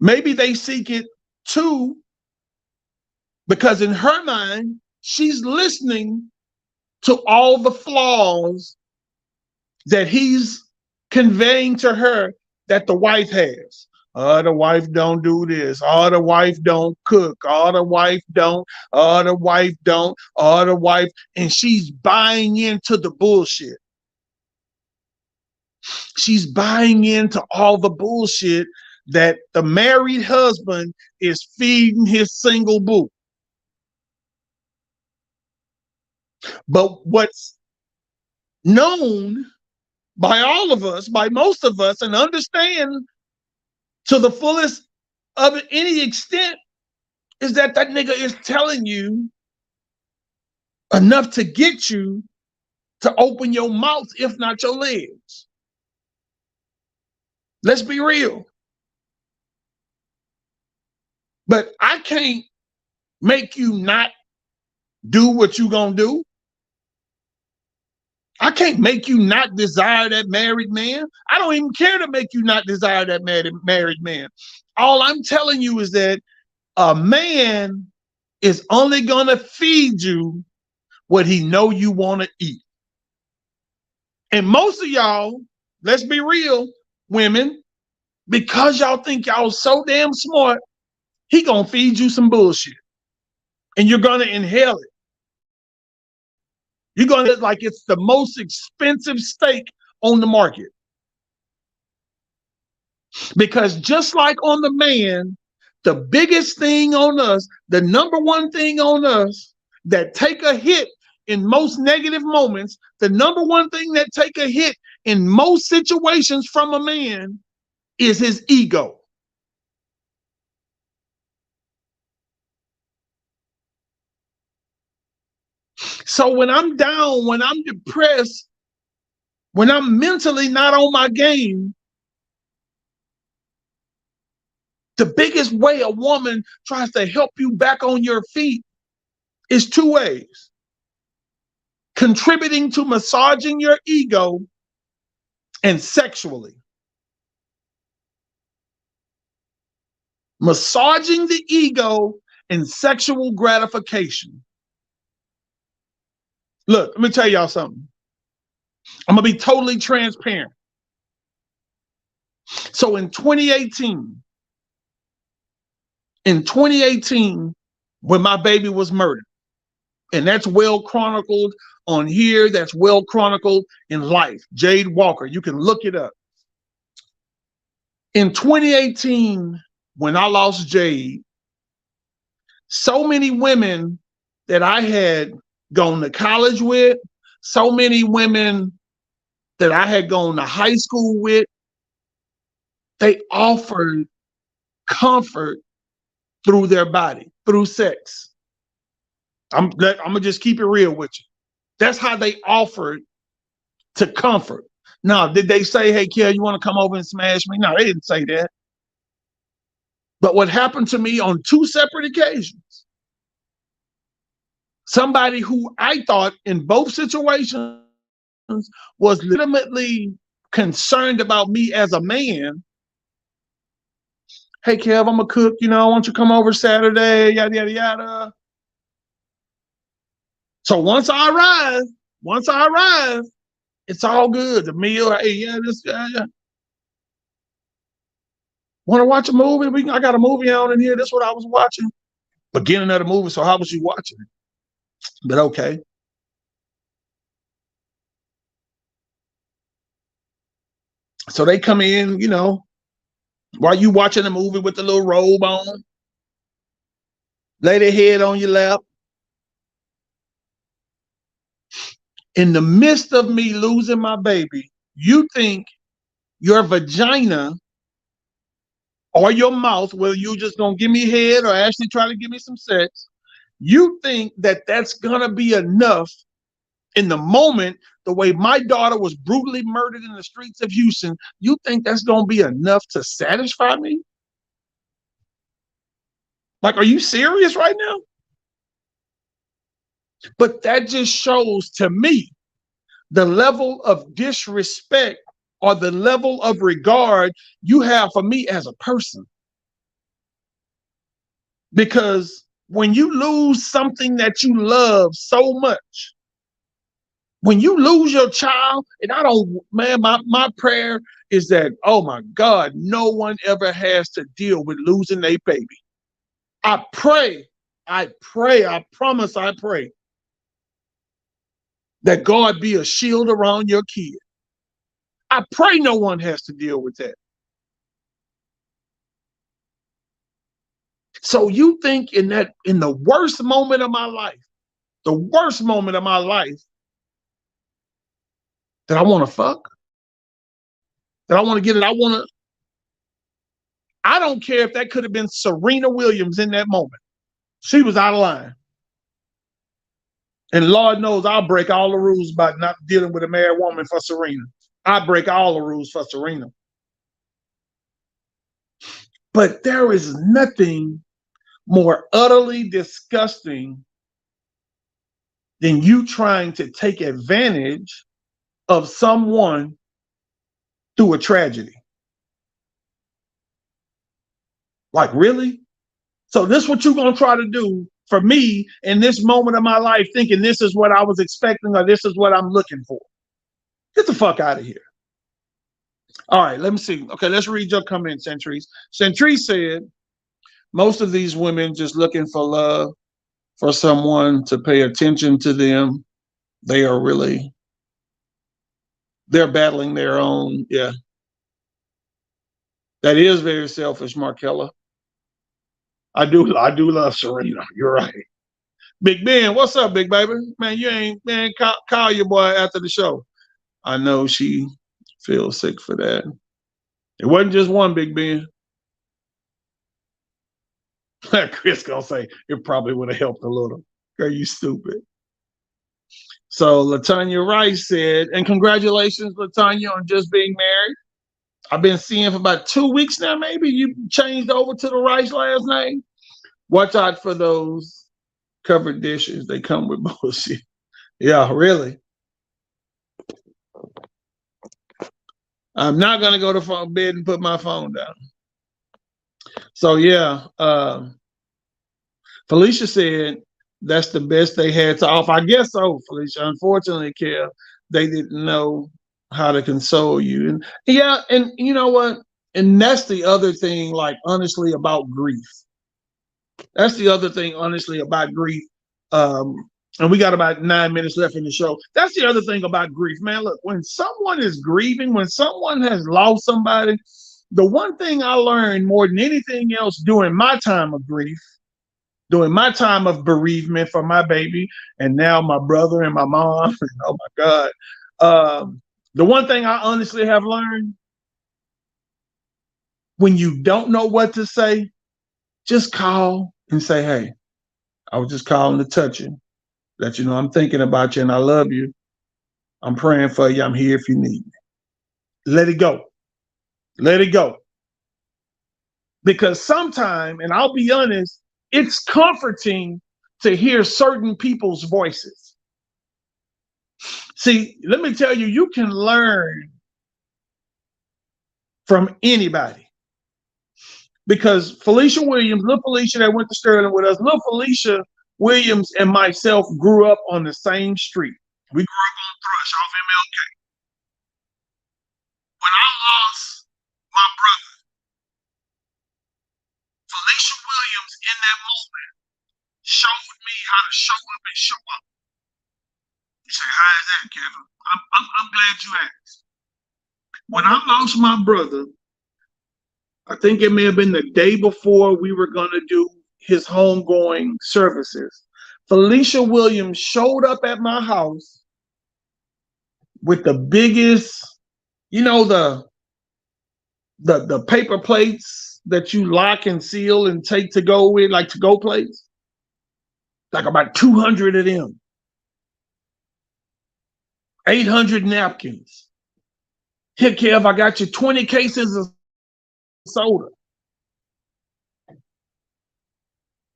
Maybe they seek it two, because in her mind, she's listening to all the flaws that he's conveying to her that the wife has. The wife don't do this. The wife don't cook. The wife don't. The wife don't. The wife. And she's buying into the bullshit. She's buying into all the bullshit that the married husband is feeding his single boo. But what's known by all of us, by most of us, and understand to the fullest of any extent, is that nigga is telling you enough to get you to open your mouth, if not your legs. Let's be real. But I can't make you not do what you gonna do. I can't make you not desire that married man. I don't even care to make you not desire that married man. All I'm telling you is that a man is only going to feed you what he know you want to eat. And most of y'all, let's be real, women, because y'all think y'all so damn smart, he gonna feed you some bullshit. And you're gonna inhale it. You're gonna like it's the most expensive steak on the market. Because just like on the man, the biggest thing on us, the number one thing on us that take a hit in most negative moments, the number one thing that take a hit in most situations from a man is his ego. So when I'm down, when I'm depressed, when I'm mentally not on my game, the biggest way a woman tries to help you back on your feet is two ways. Contributing to massaging your ego and sexually. Massaging the ego and sexual gratification. Look, let me tell y'all something. I'm going to be totally transparent. So in 2018, when my baby was murdered, and that's well chronicled on here, that's well chronicled in Life, Jade Walker, you can look it up. In 2018, when I lost Jade, so many women that I had gone to college with, so many women that I had gone to high school with, they offered comfort through their body, through sex. I'm gonna just keep it real with you. That's how they offered to comfort. Now, did they say, hey, Kel, you want to come over and smash me? No, they didn't say that. But what happened to me on two separate occasions, somebody who I thought in both situations was legitimately concerned about me as a man. Hey, Kev, I'm a cook, why don't you come over Saturday, yada, yada, yada. So once I arrive, it's all good. The meal, hey, yeah, yeah. Want to watch a movie? I got a movie on in here. That's what I was watching. Beginning of the movie, so how was you watching it? But okay. So they come in, while you watching the movie with the little robe on, lay their head on your lap. In the midst of me losing my baby, you think your vagina or your mouth, whether you just gonna give me head or actually try to give me some sex, you think that that's gonna be enough in the moment, the way my daughter was brutally murdered in the streets of Houston, you think that's gonna be enough to satisfy me? Like, are you serious right now? But that just shows to me the level of disrespect or the level of regard you have for me as a person. Because when you lose something that you love so much, when you lose your child, and my prayer is that, oh my God, no one ever has to deal with losing their baby. I pray, I promise I pray that God be a shield around your kid. I pray no one has to deal with that. So you think in the worst moment of my life, that I want to fuck, that I want to get it, I don't care if that could have been Serena Williams in that moment. She was out of line. And Lord knows I'll break all the rules about not dealing with a married woman for Serena. I break all the rules for Serena. But there is nothing more utterly disgusting than you trying to take advantage of someone through a tragedy. Like, really? So this is what you're gonna try to do for me in this moment of my life, thinking this is what I was expecting or this is what I'm looking for. Get the fuck out of here. All right, let me see. Okay, let's read your comment, Centuries. Centuries said, most of these women just looking for love, for someone to pay attention to them. They're battling their own. Yeah. That is very selfish, Markella. I do love Serena. You're right. Big Ben, what's up, big baby? Man, you ain't, man, call your boy after the show. I know she feels sick for that. It wasn't just one, Big Ben. Chris gonna say it probably would have helped a little. Girl, you stupid. So Latanya Rice said, and congratulations, Latanya, on just being married. I've been seeing for about 2 weeks now, maybe. You changed over to the Rice last name. Watch out for those covered dishes. They come with bullshit. Yeah, really. I'm not going to go to bed and put my phone down. So, yeah. Felicia said that's the best they had to offer. I guess so, Felicia. Unfortunately, Kev, they didn't know how to console you. And yeah, and you know what? And that's the other thing, like, honestly, about grief. That's the other thing, honestly, about grief. And we got about 9 minutes left in the show. That's the other thing about grief, man. Look, when someone is grieving, when someone has lost somebody, the one thing I learned more than anything else during my time of grief, during my time of bereavement for my baby, and now my brother and my mom, oh my God. The one thing I honestly have learned, when you don't know what to say, just call and say, hey, I was just calling to touch you. Let you know I'm thinking about you and I love you. I'm praying for you. I'm here if you need me. Let it go. Let it go. Because sometimes, and I'll be honest, it's comforting to hear certain people's voices. See, let me tell you, you can learn from anybody. Because Felicia Williams, little Felicia that went to Sterling with us, little Felicia Williams and myself grew up on the same street. We grew up on Thrush off MLK. When I lost my brother, Felicia Williams in that moment showed me how to show up and show up. You say, how is that, Kevin? I'm glad you asked. When I lost my brother, I think it may have been the day before we were going to do his homegoing services. Felicia Williams showed up at my house with the biggest, you know, the paper plates that you lock and seal and take to go with, like to-go plates. Like about 200 of them. 800 napkins. Here, Kev, I got you 20 cases of soda.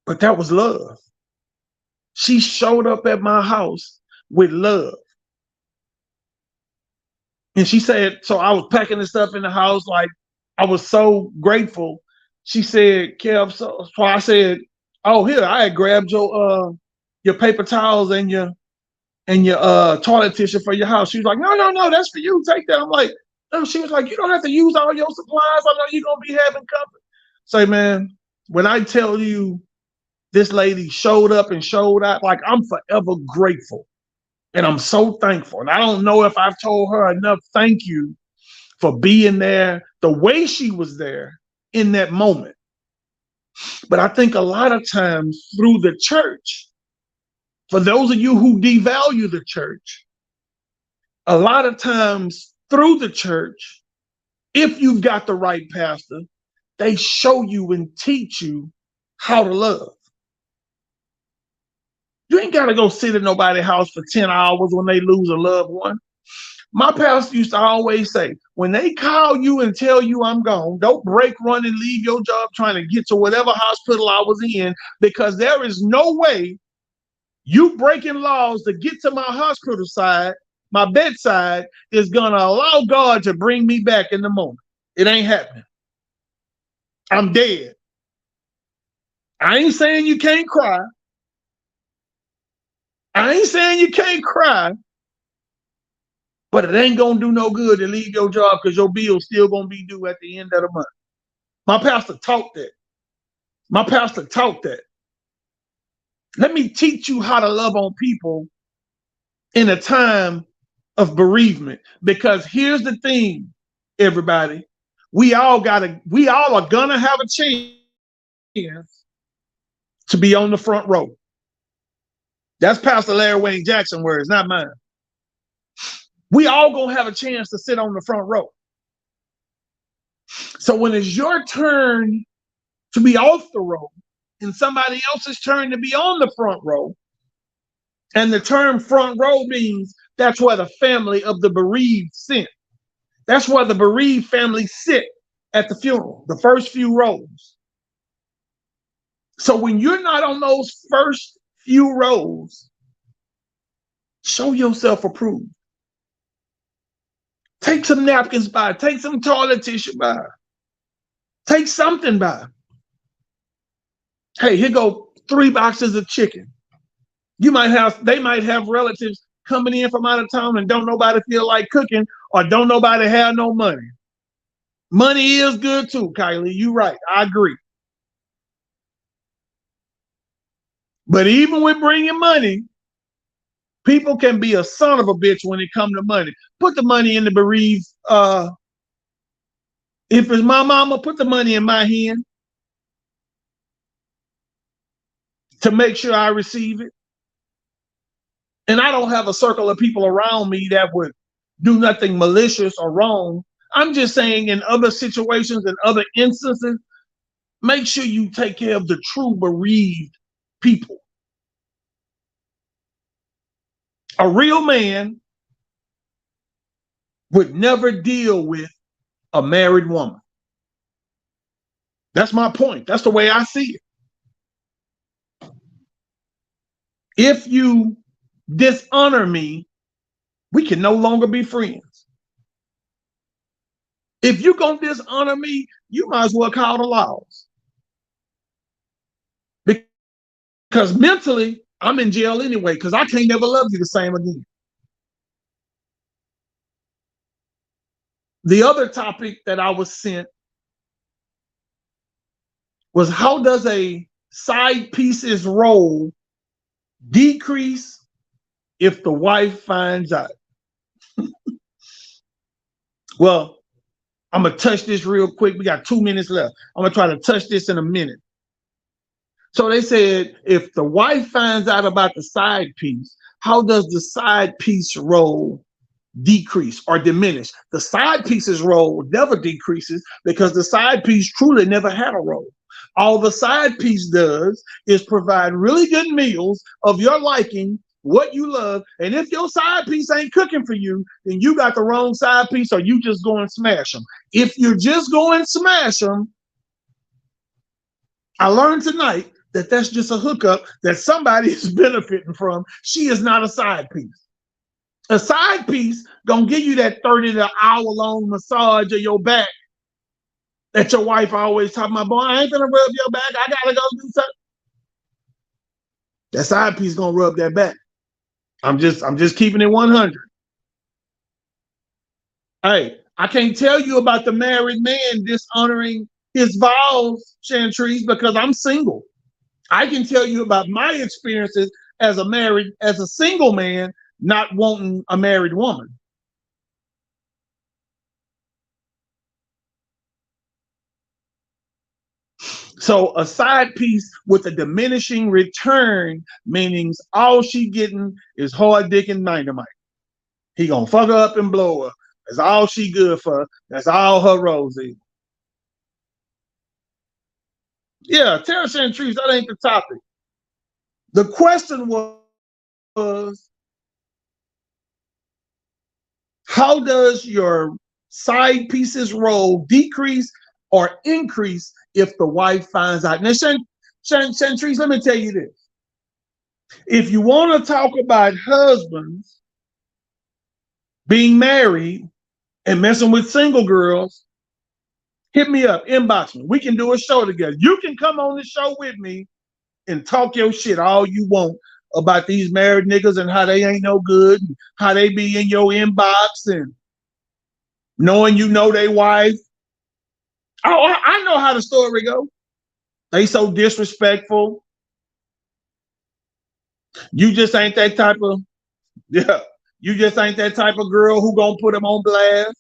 But that was love. She showed up at my house with love. And she said, so I was packing the stuff in the house, like I was so grateful. She said, Kev, so I said, oh, here, I had grabbed your paper towels and your toilet tissue for your house. She was like, no, that's for you. Take that. I'm like, no, she was like, you don't have to use all your supplies. I know you're going to be having company. Say, man, when I tell you this lady showed up and showed out, like I'm forever grateful. And I'm so thankful. And I don't know if I've told her enough thank you for being there the way she was there in that moment. But I think a lot of times through the church, for those of you who devalue the church, a lot of times through the church, if you've got the right pastor, they show you and teach you how to love. You ain't got to go sit at nobody's house for 10 hours when they lose a loved one. My pastor used to always say, when they call you and tell you I'm gone, don't break, run, and leave your job trying to get to whatever hospital I was in, because there is no way you breaking laws to get to my hospital side my bedside is going to allow God to bring me back in the moment. It ain't happening. I'm dead. I ain't saying you can't cry. I ain't saying you can't cry, but it ain't going to do no good to leave your job because your bill's still going to be due at the end of the month. My pastor taught that. My pastor taught that. Let me teach you how to love on people in a time of bereavement. Because here's the thing, everybody. We all are gonna have a chance to be on the front row. That's Pastor Larry Wayne Jackson words, not mine. We all gonna have a chance to sit on the front row. So when it's your turn to be off the row and somebody else's turn to be on the front row, and the term front row means that's where the family of the bereaved sit. That's where the bereaved family sit at the funeral, the first few rows. So when you're not on those first few rows, show yourself approved. Take some napkins by, take some toilet tissue by, take something by. Hey, here go 3 boxes of chicken. They might have relatives coming in from out of town and don't nobody feel like cooking or don't nobody have no money. Money is good too, Kylie. You right. I agree. But even with bringing money, people can be a son of a bitch when it comes to money. Put the money in the bereaved. If it's my mama, put the money in my hand to make sure I receive it. And I don't have a circle of people around me that would do nothing malicious or wrong. I'm just saying in other situations and other instances, make sure you take care of the true bereaved people. A real man would never deal with a married woman. That's my point. That's the way I see it. If you dishonor me, we can no longer be friends. If you're going to dishonor me, you might as well call the laws. Because mentally, I'm in jail anyway, because I can't never love you the same again. The other topic that I was sent was, how does a side piece's role decrease if the wife finds out? Well, I'm going to touch this real quick. We got 2 minutes left. I'm going to try to touch this in a minute. So they said, if the wife finds out about the side piece, how does the side piece role decrease or diminish? The side piece's role never decreases because the side piece truly never had a role. All the side piece does is provide really good meals of your liking, what you love. And if your side piece ain't cooking for you, then you got the wrong side piece, or you just go and smash them. If you just go and smash them, I learned tonight that that's just a hookup that somebody is benefiting from. She is not a side piece. A side piece gonna give you that 30 to hour long massage of your back that your wife always talking about. Boy, I ain't gonna rub your back. I gotta go do something. That side piece gonna rub that back. I'm just keeping it 100. Hey, I can't tell you about the married man dishonoring his vows, Chantrice, because I'm single. I can tell you about my experiences as a single man not wanting a married woman. So a side piece with a diminishing return, meaning all she getting is hard dick and dynamite. He gonna fuck her up and blow her. That's all she good for. That's all her rose is. Yeah, Tara Chantrice, that ain't the topic. The question was, how does your side piece's role decrease or increase if the wife finds out? Now, Chantrice, let me tell you this. If you want to talk about husbands being married and messing with single girls, hit me up, inbox me. We can do a show together. You can come on the show with me and talk your shit all you want about these married niggas and how they ain't no good, and how they be in your inbox and knowing you know they wife. Oh, I know how the story go. They so disrespectful. You just ain't that type of, yeah. You just ain't that type of girl who gonna put them on blast.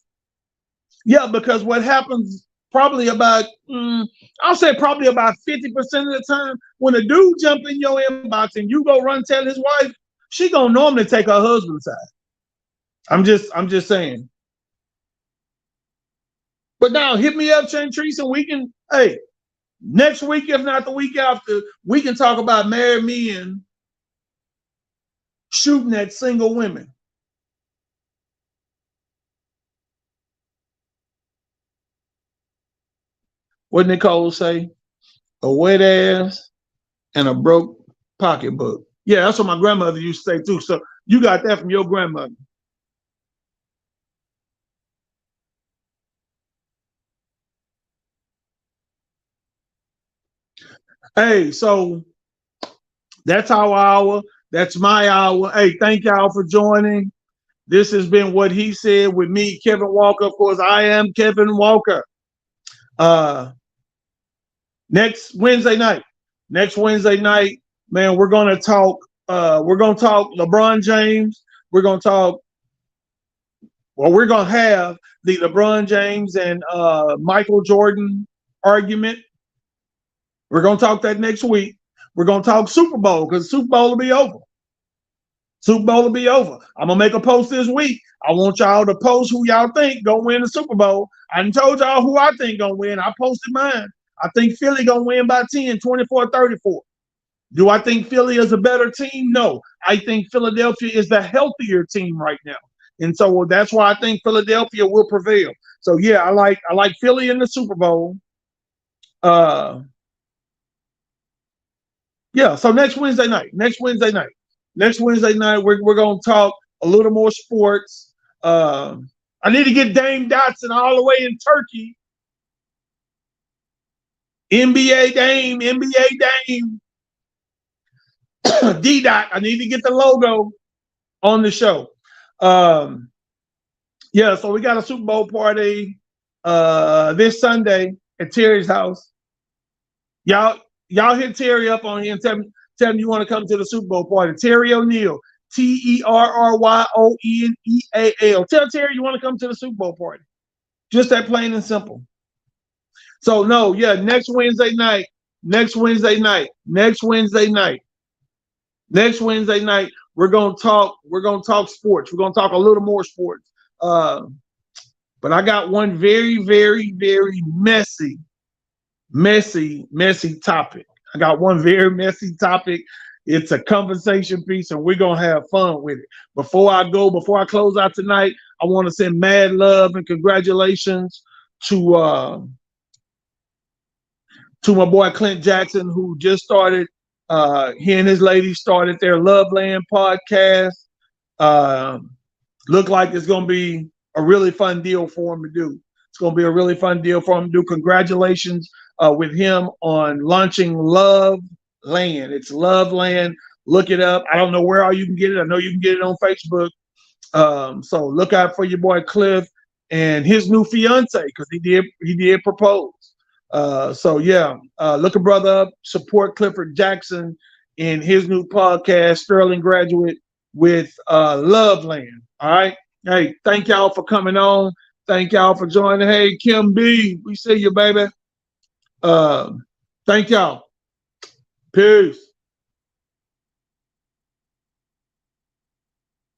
Yeah, because what happens probably about, I'll say probably about 50% of the time, when a dude jump in your inbox and you go run tell his wife, she gonna normally take her husband's side. I'm just saying. But now hit me up, Chantrice, and we can, hey, next week, if not the week after, we can talk about married men shooting at single women. What Nicole say? A wet ass and a broke pocketbook. Yeah, that's what my grandmother used to say too. So you got that from your grandmother. Hey, so that's our hour. That's my hour. Hey, thank y'all for joining. This has been What He Said with me, Kevin Walker. Of course, I am Kevin Walker. Next Wednesday night, man, we're gonna talk. We're gonna talk LeBron James. We're gonna talk. Well, we're gonna have the LeBron James and Michael Jordan argument. We're gonna talk that next week. We're gonna talk Super Bowl because Super Bowl will be over. Super Bowl will be over. I'm gonna make a post this week. I want y'all to post who y'all think gonna win the Super Bowl. I done told y'all who I think gonna win. I posted mine. I think Philly gonna win by 10, 24-34. Do I think Philly is a better team? No. I think Philadelphia is the healthier team right now. And so that's why I think Philadelphia will prevail. So yeah, I like Philly in the Super Bowl. Yeah, so next Wednesday night, we're gonna talk a little more sports. I need to get Dame Dotson all the way in Turkey. NBA Dame, D Dot. I need to get the logo on the show. Yeah, so we got a Super Bowl party this Sunday at Terry's house. Y'all hit Terry up on here and tell him you want to come to the Super Bowl party. Terry O'Neal, Terryoneneal. Tell Terry you want to come to the Super Bowl party. Just that plain and simple. So no, yeah, next Wednesday night, we're gonna talk sports. We're gonna talk a little more sports. But I got one very, very, very messy topic. I got one very messy topic. It's a conversation piece, and we're gonna have fun with it. Before I close out tonight, I want to send mad love and congratulations to my boy Clint Jackson, who just started. He and his lady started their Loveland podcast. Look like it's gonna be a really fun deal for him to do. It's gonna be a really fun deal for him to do. Congratulations with him on launching Love Land. It's Love Land. Look it up. I don't know where all you can get it. I know you can get it on Facebook. So look out for your boy Cliff and his new fiance because he did propose. So yeah, look a brother up. Support Clifford Jackson in his new podcast, Sterling Graduate with Love Land. All right. Hey, thank y'all for coming on. Thank y'all for joining. Hey, Kim B, we see you, baby. Thank y'all. Peace.